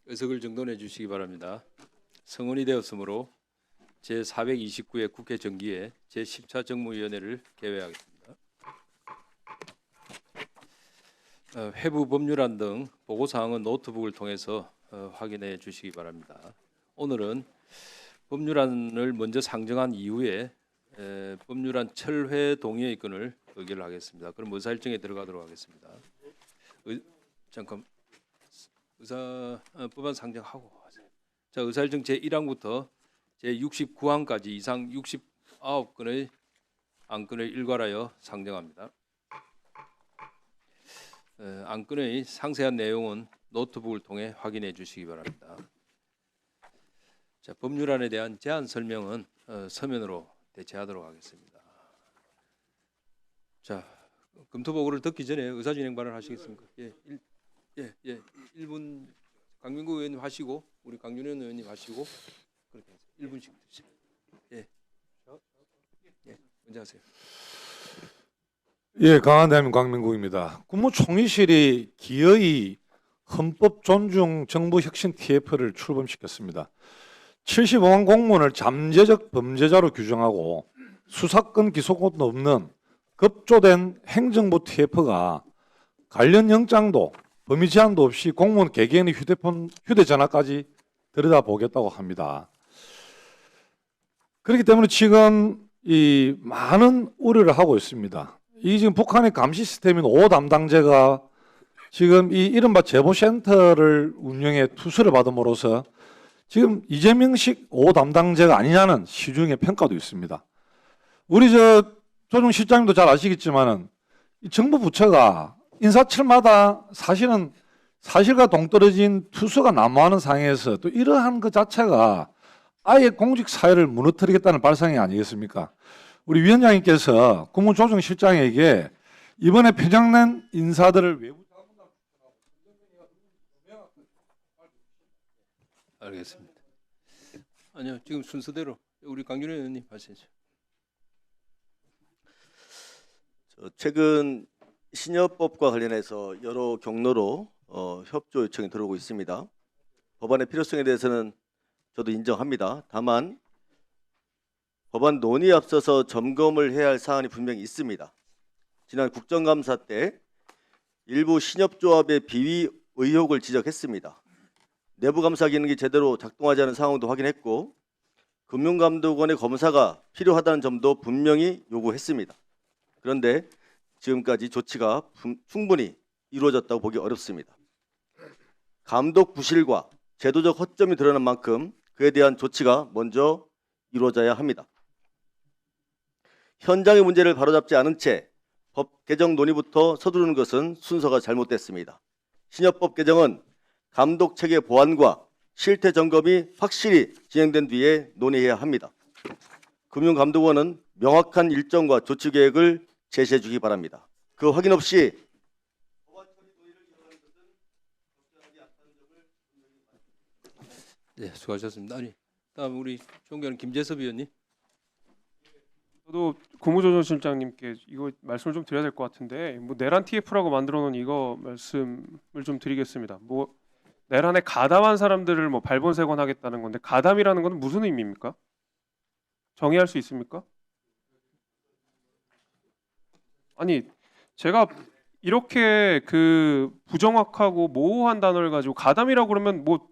의석을 정돈해 주시기 바랍니다. 성원이 되었으므로 제429회 국회 정기에 제10차 정무위원회를 개회하겠습니다. 회부 법률안 등 보고사항은 노트북을 통해서 확인해 주시기 바랍니다. 오늘은 법률안을 먼저 상정한 이후에 법률안 철회 동의의 건을 의결하겠습니다. 그럼 의사일정에 들어가도록 하겠습니다. 잠깐 법안 상정하고 하세요. 자, 의사일정 제1항부터 제69항까지 이상 69건의 안건을 일괄하여 상정합니다. 안건의 상세한 내용은 노트북을 통해 확인해 주시기 바랍니다. 자, 법률안에 대한 제안 설명은 서면으로 대체하도록 하겠습니다. 자, 검토 보고를 듣기 전에 의사진행 발언 하시겠습니까? 예, 1분 강민구 의원님 하시고 우리 강윤현 의원님 하시고 그렇게 해서 1분씩 드시죠. 예, 먼저 하세요. 예, 강한 대한민국 강민국입니다. 국무총리실이 기어이 헌법 존중 정부 혁신 TF를 출범시켰습니다. 75만 공무원을 잠재적 범죄자로 규정하고 수사권 기소권도 없는 급조된 행정부 TF가 관련 영장도 범위 제한도 없이 공무원 개개인의 휴대전화까지 들여다보겠다고 합니다. 그렇기 때문에 지금 이 많은 우려를 하고 있습니다. 이 지금 북한의 감시 시스템인 5 담당제가 지금 이 이른바 제보센터를 운영해 투수를 받음으로써 지금 이재명식 5 담당제가 아니냐는 시중의 평가도 있습니다. 우리 조정실장님도 잘 아시겠지만은 이 정부 부처가 인사철마다 사실은 사실과 동떨어진 투수가 난무하는 상황에서 또 이러한 것 자체가 아예 공직 사회를 무너뜨리겠다는 발상이 아니겠습니까? 우리 위원장님께서 국무조정실장에게 이번에 편향된 인사들을 외부 알겠습니다. 아니요, 지금 순서대로 우리 강윤현 의원님 하시죠. 최근 신여법과 관련해서 여러 경로로 협조 요청이 들어오고 있습니다. 법안의 필요성에 대해서는 저도 인정합니다. 다만 법안 논의에 앞서서 점검을 해야 할 사안이 분명히 있습니다. 지난 국정감사 때 일부 신협조합의 비위 의혹을 지적했습니다. 내부감사 기능이 제대로 작동하지 않은 상황도 확인했고 금융감독원의 검사가 필요하다는 점도 분명히 요구했습니다. 그런데 지금까지 조치가 충분히 이루어졌다고 보기 어렵습니다. 감독 부실과 제도적 허점이 드러난 만큼 그에 대한 조치가 먼저 이루어져야 합니다. 현장의 문제를 바로잡지 않은 채 법 개정 논의부터 서두르는 것은 순서가 잘못됐습니다. 신협법 개정은 감독체계 보완과 실태 점검이 확실히 진행된 뒤에 논의해야 합니다. 금융감독원은 명확한 일정과 조치 계획을 제시해 주기 바랍니다. 그 확인 없이 네, 수고하셨습니다. 아니, 다음 우리 존경하는 김재섭 의원님. 저도 국무조정실장님께 이거 말씀을 좀 드려야 될 것 같은데 뭐 내란 TF라고 만들어 놓은 이거 말씀을 좀 드리겠습니다. 뭐 내란에 가담한 사람들을 뭐 발본색원하겠다는 건데 가담이라는 건 무슨 의미입니까? 정의할 수 있습니까? 아니 제가 이렇게 그 부정확하고 모호한 단어를 가지고 가담이라고 그러면 뭐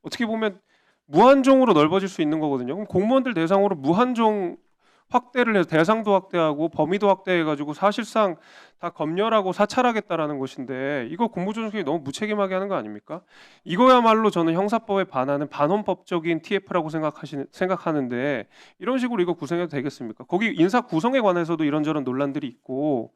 어떻게 보면 무한종으로 넓어질 수 있는 거거든요. 그럼 공무원들 대상으로 무한종 확대를 해서 대상도 확대하고 범위도 확대해가지고 사실상 다 검열하고 사찰하겠다라는 것인데 이거 국무조정실이 너무 무책임하게 하는 거 아닙니까? 이거야말로 저는 형사법에 반하는 반헌법적인 TF라고 생각하는데 이런 식으로 이거 구성해도 되겠습니까? 거기 인사 구성에 관해서도 이런저런 논란들이 있고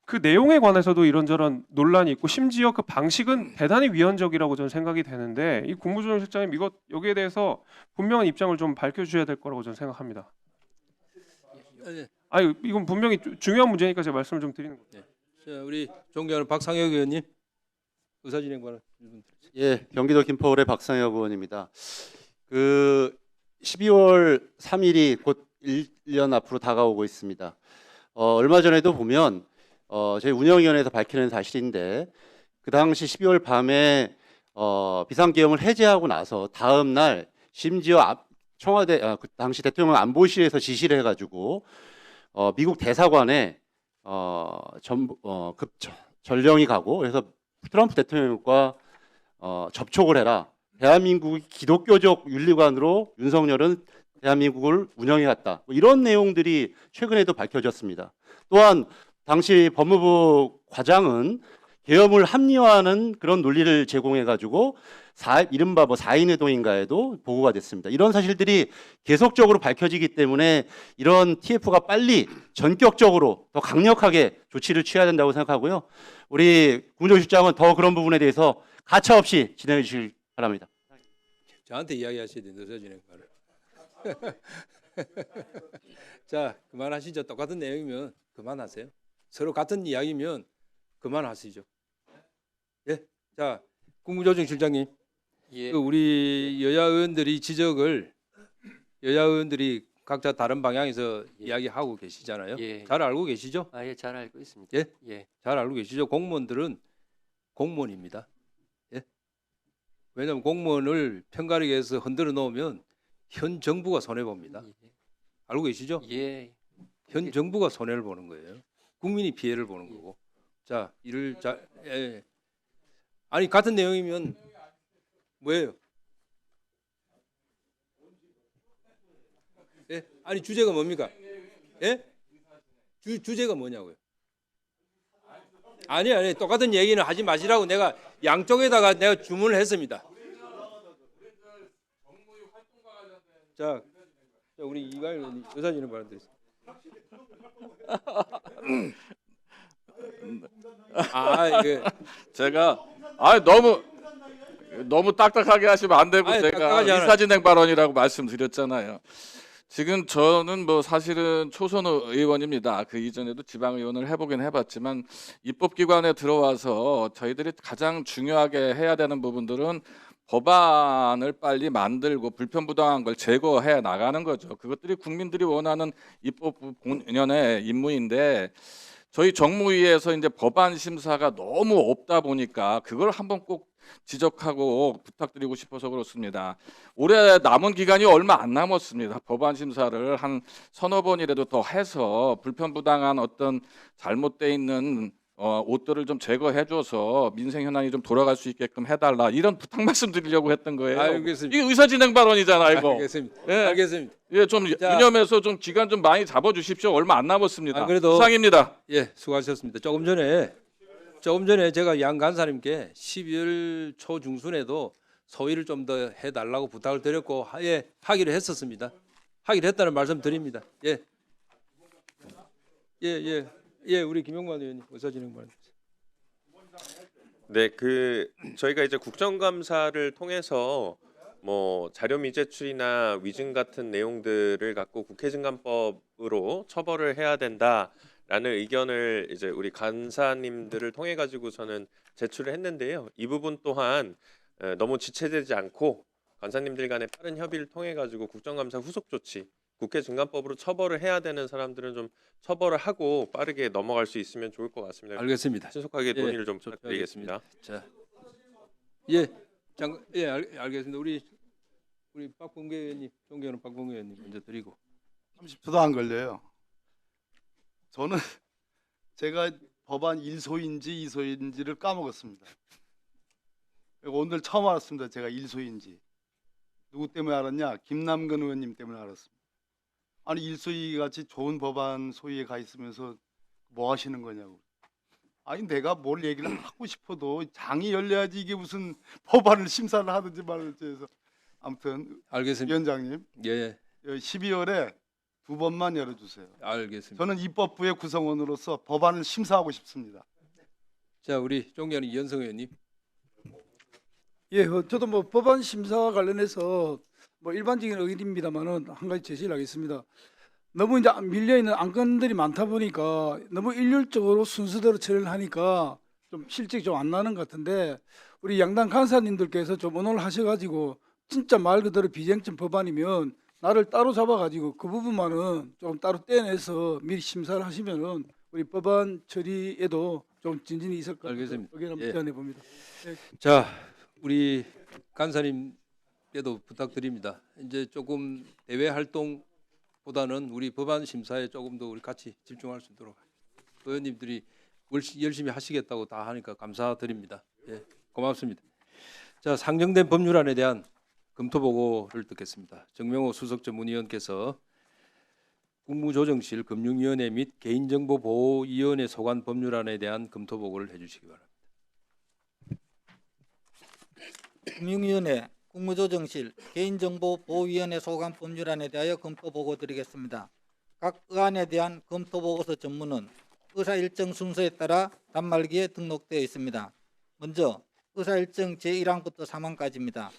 그 내용에 관해서도 이런저런 논란이 있고 심지어 그 방식은 대단히 위헌적이라고 저는 생각이 되는데 이 국무조정실장님 이거 여기에 대해서 분명한 입장을 좀 밝혀주셔야 될 거라고 저는 생각합니다. 아니 이건 분명히 중요한 문제니까 제가 말씀을 좀 드리는 거예요. 자, 우리 존경하는 박상혁 의원님 의사진행 발언 1분. 예, 경기도 김포울의 박상혁 의원입니다. 그 12월 3일이 곧 1년 앞으로 다가오고 있습니다. 얼마 전에도 보면 저희 운영위원회에서 밝히는 사실인데 그 당시 12월 밤에 비상계엄을 해제하고 나서 다음 날 심지어 청와대 그 당시 대통령 안보실에서 지시를 해가지고 미국 대사관에 전령이 가고 그래서 트럼프 대통령과 접촉을 해라. 대한민국이 기독교적 윤리관으로 윤석열은 대한민국을 운영해왔다. 뭐 이런 내용들이 최근에도 밝혀졌습니다. 또한 당시 법무부 과장은 계엄을 합리화하는 그런 논리를 제공해가지고 이른바 뭐 4인 회동인가에도 보고가 됐습니다. 이런 사실들이 계속적으로 밝혀지기 때문에 이런 TF가 빨리 전격적으로 더 강력하게 조치를 취해야 된다고 생각하고요. 우리 국무총실장은 더 그런 부분에 대해서 가차없이 진행해 주실 바랍니다. 저한테 이야기하셔야 되는데 의사진행관을. 자, 그만하시죠. 똑같은 내용이면 그만하세요. 서로 같은 이야기면 그만하시죠. 예, 자, 국무조정실장님, 예. 그 우리 여야 의원들이 지적을 여야 의원들이 각자 다른 방향에서 이야기하고 계시잖아요. 예. 잘 알고 계시죠? 예, 잘 알고 있습니다. 예? 예. 잘 알고 계시죠? 공무원들은 공무원입니다. 예? 왜냐하면 공무원을 편가르게 해서 흔들어 놓으면 현 정부가 손해 봅니다. 알고 계시죠? 예. 현 정부가 손해를 보는 거예요. 국민이 피해를 보는 거고. 자, 이를 예. 아니 같은 내용이면 뭐예요? 예? 아니 주제가 뭡니까? 예? 주제가 뭐냐고요? 아니 똑같은 얘기는 하지 마시라고 내가 양쪽에다가 내가 주문을 했습니다. 자 우리 이가일 의원님 의사진행 발언 드리겠습니다. 이게 제가 너무 딱딱하게 하시면 안 되고 제가 딱딱하지 않아요. 의사진행 발언이라고 말씀드렸잖아요. 지금 저는 뭐 사실은 초선 의원입니다. 그 이전에도 지방 의원을 해보긴 해봤지만 입법기관에 들어와서 저희들이 가장 중요하게 해야 되는 부분들은 법안을 빨리 만들고 불편부당한 걸 제거해 나가는 거죠. 그것들이 국민들이 원하는 입법부 본연의 임무인데 저희 정무위에서 이제 법안 심사가 너무 없다 보니까 그걸 한번 꼭 지적하고 부탁드리고 싶어서 그렇습니다. 올해 남은 기간이 얼마 안 남았습니다. 법안 심사를 한 서너 번이라도 더 해서 불편부당한 어떤 잘못돼 있는 옷들을 좀 제거해줘서 민생 현안이 좀 돌아갈 수 있게끔 해달라 이런 부탁 말씀드리려고 했던 거예요. 알겠습니다. 이게 의사진행 발언이잖아요, 이거. 알겠습니다. 예. 알겠습니다. 예, 좀 자. 유념해서 좀 기간 좀 많이 잡아주십시오. 얼마 안 남았습니다. 그래도 이상입니다. 예, 수고하셨습니다. 조금 전에 제가 양 간사님께 12월 초 중순에도 소위를 좀 더 해달라고 부탁을 드렸고 하기로 했었습니다. 하기로 했다는 말씀 드립니다. 우리 김용만 의원님 의사진행 발언. 네, 저희가 이제 국정감사를 통해서 뭐 자료 미제출이나 위증 같은 내용들을 갖고 국회증감법으로 처벌을 해야 된다라는 의견을 이제 우리 간사님들을 통해 가지고 저는 제출을 했는데요. 이 부분 또한 너무 지체되지 않고 간사님들 간의 빠른 협의를 통해 가지고 국정감사 후속 조치, 국회증감법으로 처벌을 해야 되는 사람들은 좀 처벌을 하고 빠르게 넘어갈 수 있으면 좋을 것 같습니다. 알겠습니다. 신속하게 예, 논의를 좀 좀 부탁드리겠습니다. 자, 알겠습니다. 우리 박봉계 의원님, 존경하는 박봉계 의원님 먼저 드리고. 30초도 안 걸려요. 저는 제가 법안 1소인지 2소인지를 까먹었습니다. 오늘 처음 알았습니다. 제가 1소인지. 누구 때문에 알았냐? 김남근 의원님 때문에 알았습니다. 아니 1소위 같이 좋은 법안 소위에 가 있으면서 뭐 하시는 거냐고. 아니 내가 뭘 얘기를 하고 싶어도 장이 열려야지 이게 무슨 법안을 심사를 하든지 말든지 해서 아무튼 알겠습니다. 위원장님 예, 12월에 2번만 열어주세요. 알겠습니다. 저는 입법부의 구성원으로서 법안을 심사하고 싶습니다. 자, 우리 존경하는 이현성 의원님. 예, 저도 뭐 법안 심사와 관련해서 뭐 일반적인 의견입니다만은 한 가지 제시를 하겠습니다. 너무 이제 밀려 있는 안건들이 많다 보니까 너무 일률적으로 순서대로 처리를 하니까 좀 실적이 좀 안 나는 것 같은데 우리 양당 간사님들께서 좀 의논을 하셔가지고 진짜 말 그대로 비쟁점 법안이면 나를 따로 잡아가지고 그 부분만은 좀 따로 떼내서 미리 심사를 하시면은 우리 법안 처리에도 좀 진전이 있을 것 같아요. 알겠습니다. 의견 한번 예. 제안해 봅니다. 자, 우리 간사님께도 부탁드립니다. 이제 조금 대외 활동보다는 우리 법안 심사에 조금 더 우리 같이 집중할 수 있도록 의원님들이 열심히 하시겠다고 다 하니까 감사드립니다. 예, 고맙습니다. 자, 상정된 법률안에 대한 검토 보고를 듣겠습니다. 정명호 수석 전문위원께서 국무조정실 금융위원회 및 개인정보보호위원회 소관 법률안에 대한 검토 보고를 해주시기 바랍니다. 금융위원회, 국무조정실, 개인정보보호위원회 소관 법률안에 대하여 검토 보고 드리겠습니다. 각 의안에 대한 검토 보고서 전문은 의사 일정 순서에 따라 단말기에 등록되어 있습니다. 먼저 의사 일정 제1항부터 3항까지입니다.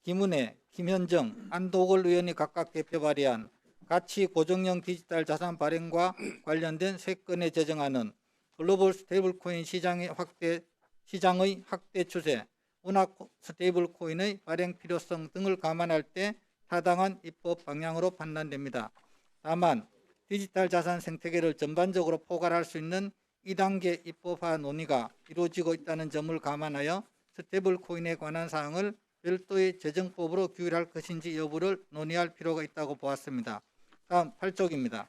김은혜, 김현정, 안도걸 의원이 각각 대표 발의한 가치 고정형 디지털 자산 발행과 관련된 3건의 제정안은 글로벌 스테이블코인 시장의 확대 추세, 원화 스테이블코인의 발행 필요성 등을 감안할 때 타당한 입법 방향으로 판단됩니다. 다만 디지털 자산 생태계를 전반적으로 포괄할 수 있는 2단계 입법화 논의가 이루어지고 있다는 점을 감안하여 스테이블코인에 관한 사항을 별도의 재정법으로 규율할 것인지 여부를 논의할 필요가 있다고 보았습니다. 다음 8쪽입니다.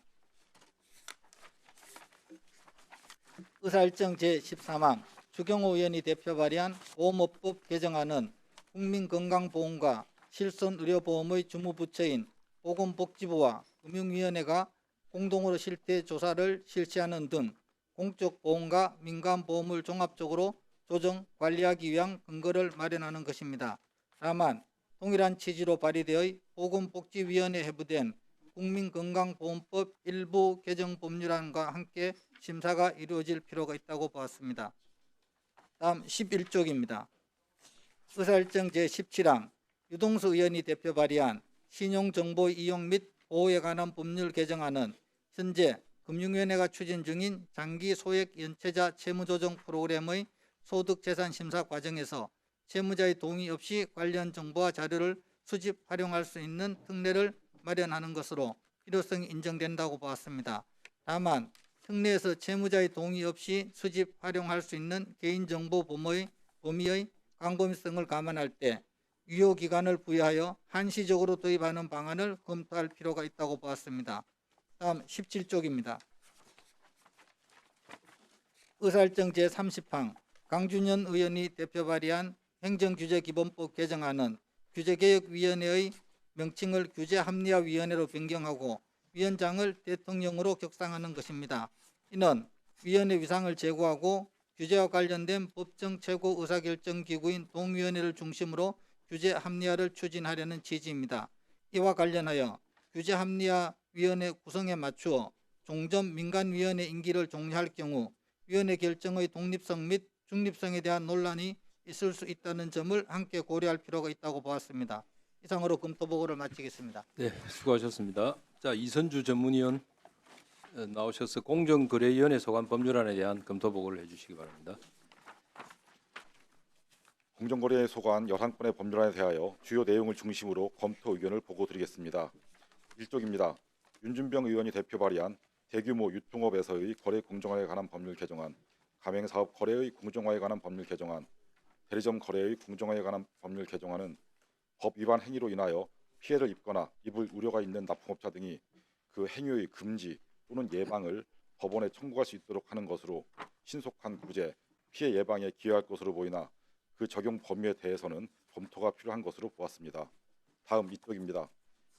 의사일정 제13항 주경호 의원이 대표 발의한 보험업법 개정안은 국민건강보험과 실손의료보험의 주무부처인 보건복지부와 금융위원회가 공동으로 실태 조사를 실시하는 등 공적 보험과 민간 보험을 종합적으로 조정 관리하기 위한 근거를 마련하는 것입니다. 다만 동일한 취지로 발의되어 보건복지위원회에 회부된 국민건강보험법 일부 개정 법률안과 함께 심사가 이루어질 필요가 있다고 보았습니다. 다음 11쪽입니다. 의사일정 제17항 유동수 의원이 대표 발의한 신용정보 이용 및 보호에 관한 법률 개정안은 현재 금융위원회가 추진 중인 장기 소액 연체자 채무조정 프로그램의 소득재산 심사 과정에서 채무자의 동의 없이 관련 정보와 자료를 수집 활용할 수 있는 특례를 마련하는 것으로 필요성이 인정된다고 보았습니다. 다만 특례에서 채무자의 동의 없이 수집 활용할 수 있는 개인정보 범위의 광범위성을 감안할 때 유효기간을 부여하여 한시적으로 도입하는 방안을 검토할 필요가 있다고 보았습니다. 다음 17쪽입니다. 의사일정 제30항 강준현 의원이 대표 발의한 행정규제기본법 개정안은 규제개혁위원회의 명칭을 규제합리화위원회로 변경하고 위원장을 대통령으로 격상하는 것입니다. 이는 위원회 위상을 제고하고 규제와 관련된 법정 최고 의사결정기구인 동위원회를 중심으로 규제 합리화를 추진하려는 취지입니다. 이와 관련하여 규제 합리화위원회 구성에 맞추어 종전 민간위원회 임기를 종료할 경우 위원회 결정의 독립성 및 중립성에 대한 논란이 있을 수 있다는 점을 함께 고려할 필요가 있다고 보았습니다. 이상으로 검토 보고를 마치겠습니다. 네, 수고하셨습니다. 자, 이선주 전문위원 나오셔서 공정거래위원회 소관 법률안에 대한 검토 보고를 해주시기 바랍니다. 공정거래 소관 11건의 법률안에 대하여 주요 내용을 중심으로 검토 의견을 보고드리겠습니다. 1쪽입니다. 윤준병 의원이 대표 발의한 대규모 유통업에서의 거래 공정화에 관한 법률 개정안, 가맹사업 거래의 공정화에 관한 법률 개정안, 대리점 거래의 공정화에 관한 법률 개정안은 법 위반 행위로 인하여 피해를 입거나 입을 우려가 있는 납품업자 등이 그 행위의 금지 또는 예방을 법원에 청구할 수 있도록 하는 것으로 신속한 구제, 피해 예방에 기여할 것으로 보이나 그 적용 범위에 대해서는 검토가 필요한 것으로 보았습니다. 다음 2쪽입니다.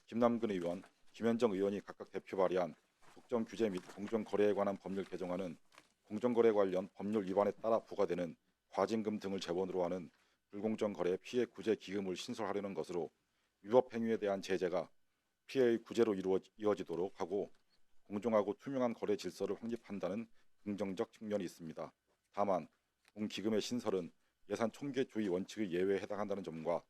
김남근 의원, 김현정 의원이 각각 대표 발의한 독점 규제 및 공정거래에 관한 법률 개정안은 공정거래 관련 법률 위반에 따라 부과되는 과징금 등을 재원으로 하는 불공정거래 피해 구제 기금을 신설하려는 것으로 위법 행위에 대한 제재가 피해의 구제로 이어지도록 하고 공정하고 투명한 거래 질서를 확립한다는 긍정적 측면이 있습니다. 다만 공기금의 신설은 예산 총계주의 원칙의 예외에 해당한다는 점과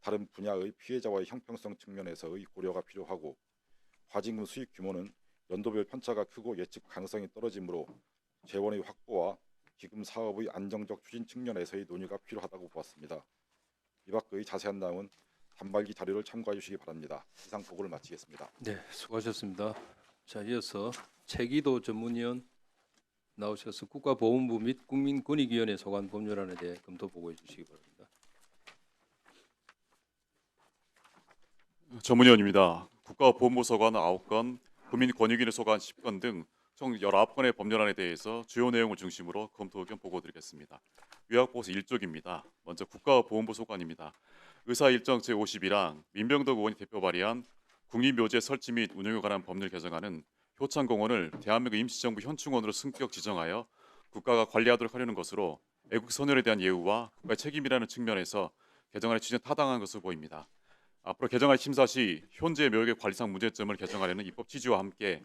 다른 분야의 피해자와의 형평성 측면에서의 고려가 필요하고 과징금 수익 규모는 연도별 편차가 크고 예측 가능성이 떨어지므로 재원의 확보와 기금 사업의 안정적 추진 측면에서의 논의가 필요하다고 보았습니다. 이 밖의 자세한 내용은 단말기 자료를 참고해 주시기 바랍니다. 이상 보고를 마치겠습니다. 네, 수고하셨습니다. 자, 이어서 최기도 전문위원 나오셔서 국가보훈부 및 국민권익위원회 소관 법률안에 대해 검토 보고해 주시기 바랍니다. 전문위원입니다. 국가보훈보소관 9건, 국민권익위를 소관 10건 등 총 19건의 법률안에 대해서 주요 내용을 중심으로 검토 의견 보고드리겠습니다. 요약보고서 1쪽입니다. 먼저 국가보훈보소관입니다. 의사일정 제51항 민병덕 의원이 대표 발의한 국립묘지 설치 및 운영에 관한 법률 개정안은 효창공원을 대한민국 임시정부 현충원으로 승격 지정하여 국가가 관리하도록 하려는 것으로 애국 선열에 대한 예우와 국가의 책임이라는 측면에서 개정안의 취지는 타당한 것으로 보입니다. 앞으로 개정안 심사 시 현재 묘역의 관리상 문제점을 개정하려는 입법 취지와 함께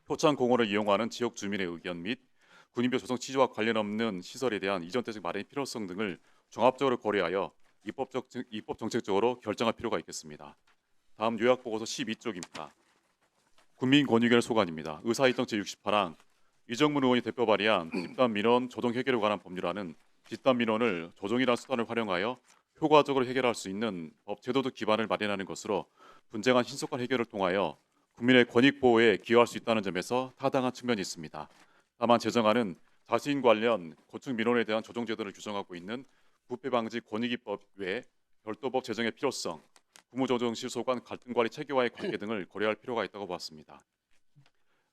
효창공원을 이용하는 지역 주민의 의견 및 군인묘 조성 취지와 관련 없는 시설에 대한 이전 대책 마련의 필요성 등을 종합적으로 고려하여 입법 정책적으로 결정할 필요가 있겠습니다. 다음 요약보고서 12쪽입니다. 국민권익위원회 소관입니다. 의사일정 제68항 이정문 의원이 대표 발의한 집단민원 조정 해결에 관한 법률안은 집단민원을 조정이라는 수단을 활용하여 효과적으로 해결할 수 있는 법 제도적 기반을 마련하는 것으로 분쟁한 신속한 해결을 통하여 국민의 권익 보호에 기여할 수 있다는 점에서 타당한 측면이 있습니다. 다만 제정안은 자신 관련 고충 민원에 대한 조정 제도를 규정하고 있는 부패 방지 권익위법 외에 별도 법 제정의 필요성, 국무조정실 소관 갈등 관리 체계와의 관계 등을 고려할 필요가 있다고 봤습니다.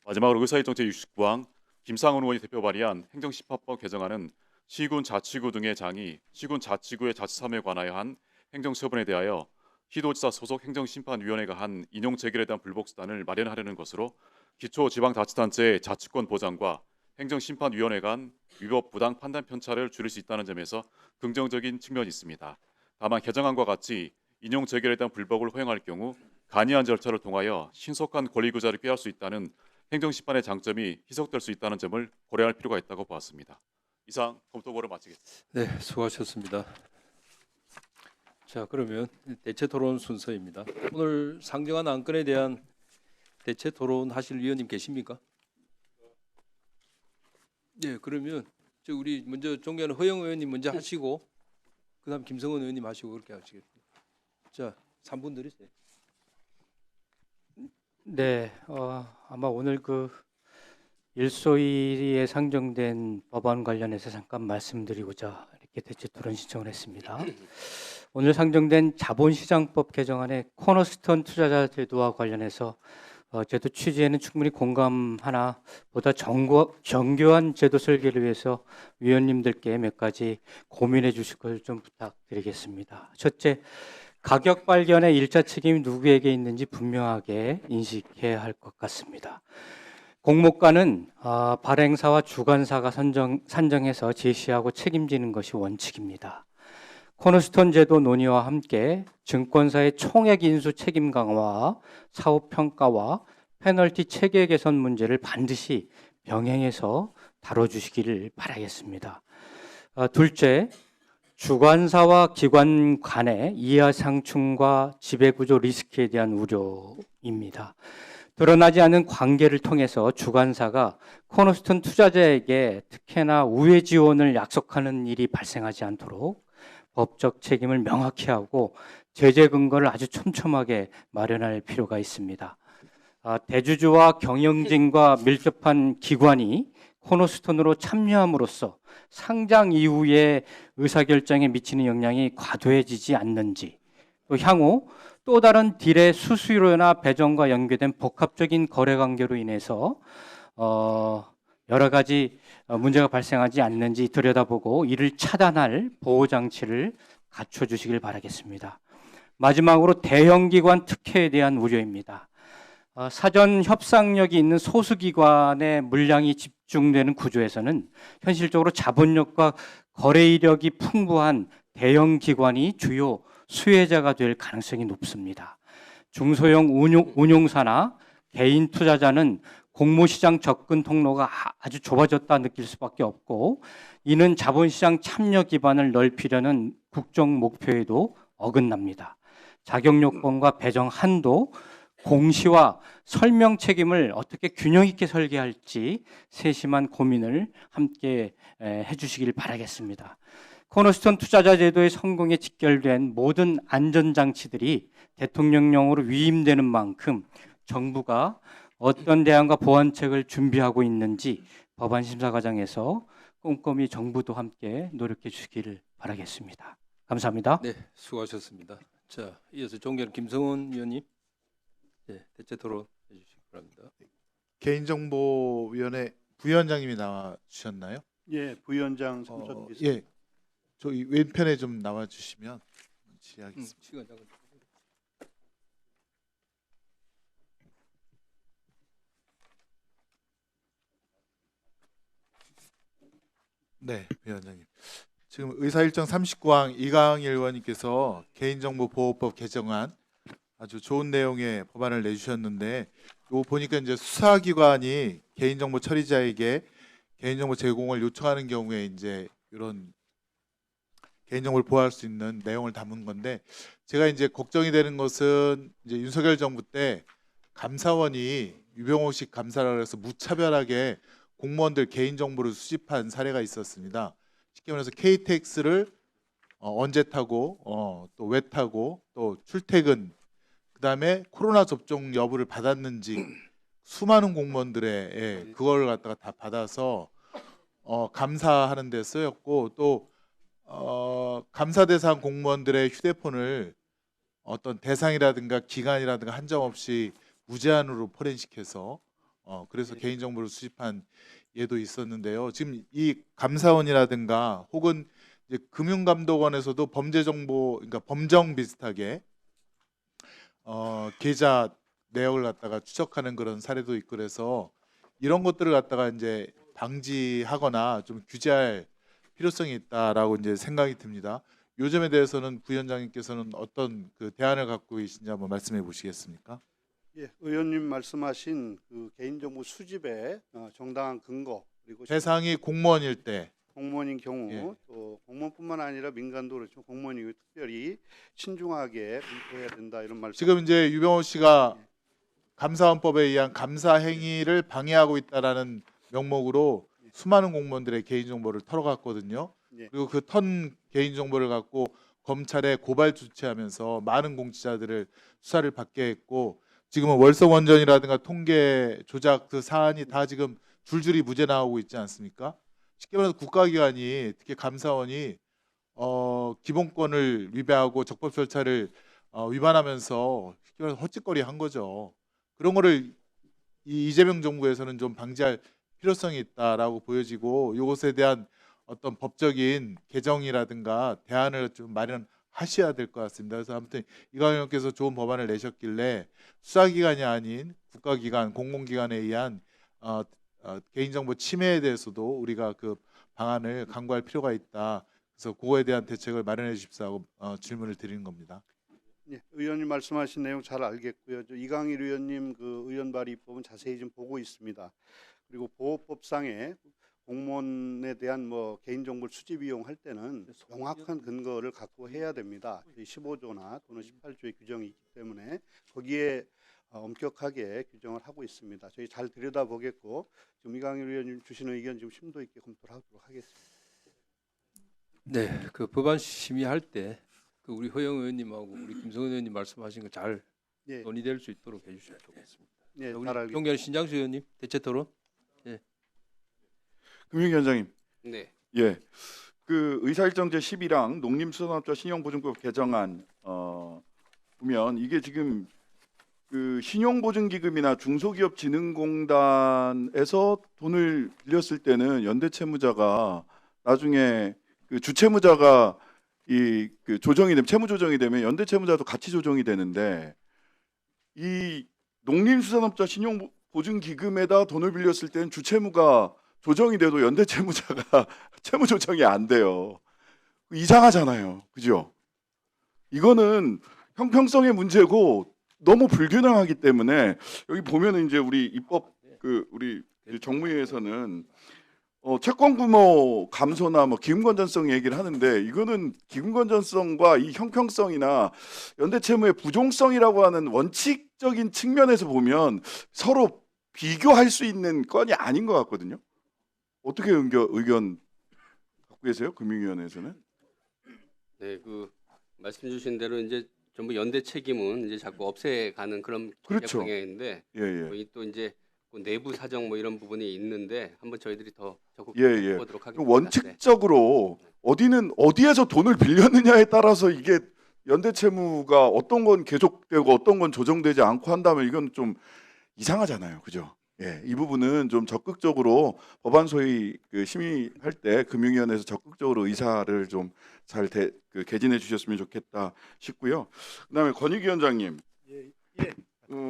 마지막으로 의사일정 제69항 김상훈 의원이 대표 발의한 행정심판법 개정안은 시군 자치구 등의 장이 시군 자치구의 자치사무에 관하여 한 행정처분에 대하여 시도지사 소속 행정심판위원회가 한 인용 재결에 대한 불복수단을 마련하려는 것으로 기초지방자치단체의 자치권 보장과 행정심판위원회 간 위법 부당 판단 편차를 줄일 수 있다는 점에서 긍정적인 측면이 있습니다. 다만 개정안과 같이 인용 재결에 대한 불복을 허용할 경우 간이한 절차를 통하여 신속한 권리구자를 꾀할 수 있다는 행정심판의 장점이 희석될 수 있다는 점을 고려할 필요가 있다고 보았습니다. 이상 검토보를 마치겠습니다. 네, 수고하셨습니다. 자, 그러면 대체 토론 순서입니다. 오늘 상정한 안건에 대한 대체 토론 하실 위원님 계십니까? 네, 그러면 우리 먼저 존경하는 허영 의원님 먼저 하시고 그다음 김성원 의원님 하시고 그렇게 하시겠습니다. 자, 3분 드리세요. 네, 아마 오늘 그 일소일에 상정된 법안 관련해서 잠깐 말씀드리고자 이렇게 대체 토론 신청을 했습니다. 오늘 상정된 자본시장법 개정안의 코너스톤 투자자 제도와 관련해서 제도 취지에는 충분히 공감하나 보다 정교한 제도 설계를 위해서 위원님들께 몇 가지 고민해 주실 걸 좀 부탁드리겠습니다. 첫째, 가격 발견의 일자 책임이 누구에게 있는지 분명하게 인식해야 할 것 같습니다. 공모가는 발행사와 주관사가 산정해서 제시하고 책임지는 것이 원칙입니다. 코너스톤 제도 논의와 함께 증권사의 총액 인수 책임 강화와 사후 평가와 페널티 체계 개선 문제를 반드시 병행해서 다뤄주시기를 바라겠습니다. 둘째, 주관사와 기관 간의 이하상충과 지배구조 리스크에 대한 우려입니다. 드러나지 않은 관계를 통해서 주관사가 코너스톤 투자자에게 특혜나 우회 지원을 약속하는 일이 발생하지 않도록 법적 책임을 명확히 하고 제재 근거를 아주 촘촘하게 마련할 필요가 있습니다. 대주주와 경영진과 밀접한 기관이 코너스톤으로 참여함으로써 상장 이후의 의사결정에 미치는 영향이 과도해지지 않는지, 또 향후 또 다른 딜의 수수료나 배정과 연계된 복합적인 거래관계로 인해서 여러 가지 문제가 발생하지 않는지 들여다보고 이를 차단할 보호장치를 갖춰주시길 바라겠습니다. 마지막으로 대형기관 특혜에 대한 우려입니다. 사전 협상력이 있는 소수기관의 물량이 집중되는 구조에서는 현실적으로 자본력과 거래 이력이 풍부한 대형기관이 주요 수혜자가 될 가능성이 높습니다. 중소형 운용사나 개인 투자자는 공모시장 접근 통로가 아주 좁아졌다 느낄 수밖에 없고, 이는 자본시장 참여 기반을 넓히려는 국정 목표에도 어긋납니다. 자격요건과 배정 한도, 공시와 설명 책임을 어떻게 균형 있게 설계할지 세심한 고민을 함께 해주시길 바라겠습니다. 코너스톤 투자자 제도의 성공에 직결된 모든 안전장치들이 대통령령으로 위임되는 만큼 정부가 어떤 대안과 보완책을 준비하고 있는지 법안 심사 과정에서 꼼꼼히 정부도 함께 노력해 주시기를 바라겠습니다. 감사합니다. 네, 수고하셨습니다. 자, 이어서 존경하는 김성원 의원님, 대체 토론 해주시기 바랍니다. 개인정보위원회 부위원장님이 나와 주셨나요? 예, 부위원장 참석하겠습니다. 예, 저희 왼편에 좀 나와 주시면 질의하겠습니다. 시간 잠깐. 네, 위원장님. 지금 의사일정 39항 이강일 의원님께서 개인정보보호법 개정안 아주 좋은 내용의 법안을 내주셨는데, 요 보니까 이제 수사기관이 개인정보 처리자에게 개인정보 제공을 요청하는 경우에 이제 이런 개인정보를 보호할 수 있는 내용을 담은 건데, 제가 이제 걱정이 되는 것은 이제 윤석열 정부 때 감사원이 유병호식 감사라 해서 무차별하게 공무원들 개인정보를 수집한 사례가 있었습니다. 쉽게 말해서 KTX를 언제 타고 또 왜 타고 또 출퇴근, 그다음에 코로나 접종 여부를 받았는지 수많은 공무원들의 그걸 갖다가 다 받아서 감사하는 데 쓰였고, 또 감사 대상 공무원들의 휴대폰을 어떤 대상이라든가 기간이라든가 한정 없이 무제한으로 포렌식해서 그래서 개인정보를 수집한 예도 있었는데요. 지금 이 감사원이라든가 혹은 이제 금융감독원에서도 범죄정보, 그러니까 범정 비슷하게 계좌 내역을 갖다가 추적하는 그런 사례도 있고, 그래서 이런 것들을 갖다가 이제 방지하거나 좀 규제할 필요성이 있다라고 이제 생각이 듭니다. 요 점에 대해서는 부위원장님께서는 어떤 그 대안을 갖고 계신지 한번 말씀해 보시겠습니까? 예, 의원님 말씀하신 그 개인정보 수집의 정당한 근거, 그리고 대상이 공무원일 때, 공무원인 경우 예. 또 공무원뿐만 아니라 민간도 그렇지만 공무원이 특별히 신중하게 검토해야 된다, 이런 말씀. 지금 이제 유병호 씨가 감사원법에 의한 감사 행위를 방해하고 있다라는 명목으로 수많은 공무원들의 개인정보를 털어갔거든요. 예. 그리고 그 턴 개인정보를 갖고 검찰에 고발 조치하면서 많은 공직자들을 수사를 받게 했고, 지금은 월성원전이라든가 통계 조작 그 사안이 다 지금 줄줄이 무죄 나오고 있지 않습니까? 쉽게 말해서 국가기관이, 특히 감사원이 기본권을 위배하고 적법 절차를 위반하면서 쉽게 말해서 헛짓거리 한 거죠. 그런 거를 이 이재명 정부에서는 좀 방지할 필요성이 있다라고 보여지고, 이것에 대한 어떤 법적인 개정이라든가 대안을 좀 마련하셔야 될 것 같습니다. 그래서 아무튼 이강일 의원께서 좋은 법안을 내셨길래 수사기관이 아닌 국가기관, 공공기관에 의한 개인정보 침해에 대해서도 우리가 그 방안을 강구할 필요가 있다. 그래서 그거에 대한 대책을 마련해 주십사고 질문을 드리는 겁니다. 예, 의원님 말씀하신 내용 잘 알겠고요. 이강일 의원님 그 의원 발의 입법은 자세히 좀 보고 있습니다. 그리고 보호법상에 공무원에 대한 뭐 개인정보를 수집 이용할 때는 명확한 근거를 갖고 해야 됩니다. 15조나 또는 18조의 규정이 있기 때문에 거기에 엄격하게 규정을 하고 있습니다. 저희 잘 들여다보겠고, 지금 이강일 의원님 주시는 의견 좀 심도 있게 검토를 하도록 하겠습니다. 네, 그 법안 심의할 때 그 우리 허영 의원님하고 우리 김성원 의원님 말씀하신 거 잘 예, 논의될 수 있도록 해주시면 좋겠습니다. 예, 우리 잘 알겠습니다. 존경하는 신장수 의원님, 대체 토론. 금융위원장님, 네. 예, 그 의사일정 제 11항 농림수산업자 신용보증법 개정안 보면 이게 지금 그 신용보증기금이나 중소기업진흥공단에서 돈을 빌렸을 때는 연대채무자가 나중에 그 주채무자가 이 그 조정이 되면 채무 조정이 되면 연대채무자도 같이 조정이 되는데, 이 농림수산업자 신용보증기금에다 돈을 빌렸을 때는 주채무가 조정이 돼도 연대채무자가 채무 조정이 안 돼요. 이상하잖아요, 그죠? 이거는 형평성의 문제고 너무 불균형하기 때문에, 여기 보면은 이제 우리 입법 우리 정무위에서는 채권 규모 감소나 뭐 기금 건전성 얘기를 하는데, 이거는 기금 건전성과 이 형평성이나 연대채무의 부종성이라고 하는 원칙적인 측면에서 보면 서로 비교할 수 있는 건이 아닌 것 같거든요. 어떻게 의견 갖고 계세요, 금융위원회에서는? 네, 그 말씀 주신 대로 이제 전부 연대 책임은 이제 자꾸 없애가는 그런 그렇죠. 방향인데, 예. 이 또 이제 그 내부 사정 뭐 이런 부분이 있는데 한번 저희들이 더 적극 예. 해보도록 하겠습니다. 원칙적으로 어디에서 돈을 빌렸느냐에 따라서 이게 연대 채무가 어떤 건 계속되고 어떤 건 조정되지 않고 한다면 이건 좀 이상하잖아요, 그죠? 예, 이 부분은 좀 적극적으로 법안 소위 그 심의할 때 금융위원회에서 적극적으로 의사를 좀 잘 개진해 주셨으면 좋겠다 싶고요. 그다음에 권익위원장님,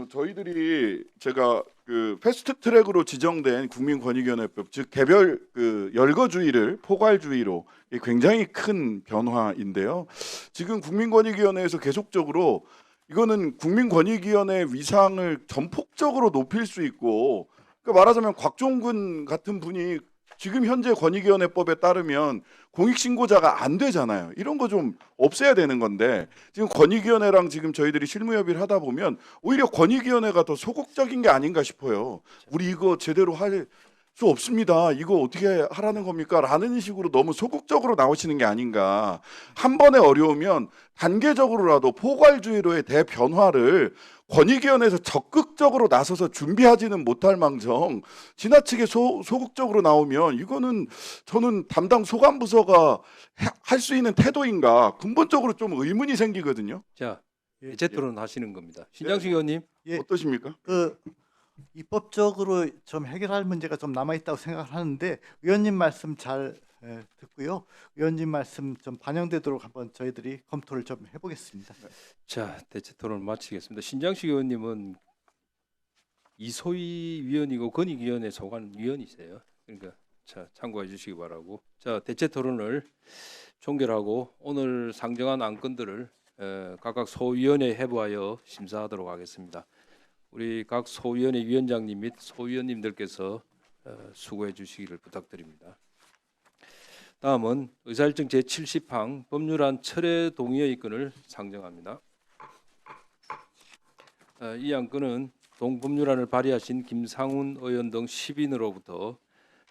저희들이 제가 그 패스트트랙으로 지정된 국민권익위원회법 즉 개별 그 열거주의를 포괄주의로 굉장히 큰 변화인데요. 지금 국민권익위원회에서 계속적으로 이거는 국민권익위원회의 위상을 전폭적으로 높일 수 있고, 그러니까 말하자면 곽종근 같은 분이 지금 현재 권익위원회법에 따르면 공익신고자가 안 되잖아요. 이런 거 좀 없애야 되는 건데 지금 권익위원회랑 지금 저희들이 실무협의를 하다 보면 오히려 권익위원회가 더 소극적인 게 아닌가 싶어요. 우리 이거 제대로 할 수 없습니다. 이거 어떻게 하라는 겁니까? 라는 식으로 너무 소극적으로 나오시는 게 아닌가. 한 번에 어려우면 단계적으로라도 포괄주의로의 대변화를 권익위원회에서 적극적으로 나서서 준비하지는 못할 망정 지나치게 소극적으로 나오면 이거는 저는 담당 소관부서가 할 수 있는 태도인가 근본적으로 좀 의문이 생기거든요. 자, 대체 토론 하시는 겁니다. 신장식 의원님 어떠십니까? 그 입법적으로 좀 해결할 문제가 좀 남아 있다고 생각하는데 의원님 말씀 잘 듣고요. 의원님 말씀 좀 반영되도록 한번 저희들이 검토를 좀 해보겠습니다. 자, 대체 토론 마치겠습니다. 신장식 의원님은 이소희 위원이고 권익위원회 소관 위원이세요. 그러니까 자, 참고해 주시기 바라고. 자, 대체 토론을 종결하고 오늘 상정한 안건들을 각각 소위원회에 해부하여 심사하도록 하겠습니다. 우리 각 소위원회 위원장님 및 소위원님들께서 수고해 주시기를 부탁드립니다. 다음은 의사일정 제70항 법률안 철회 동의의 건을 상정합니다. 이 안건은 동법률안을 발의하신 김상훈 의원 등 10인으로부터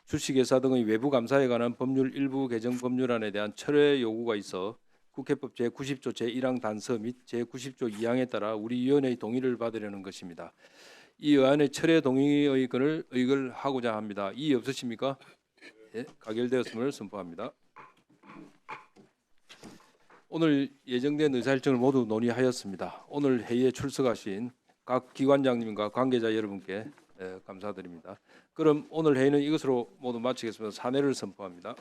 주식회사 등의 외부 감사에 관한 법률 일부 개정 법률안에 대한 철회 요구가 있어 국회법 제90조 제1항 단서 및 제90조 2항에 따라 우리 위원회의 동의를 받으려는 것입니다. 이 의안의 철회 동의의 건을 의결하고자 합니다. 이의 없으십니까? 네, 가결되었음을 선포합니다. 오늘 예정된 의사일정을 모두 논의하였습니다. 오늘 회의에 출석하신 각 기관장님과 관계자 여러분께 감사드립니다. 그럼 오늘 회의는 이것으로 모두 마치겠습니다. 사내를 선포합니다.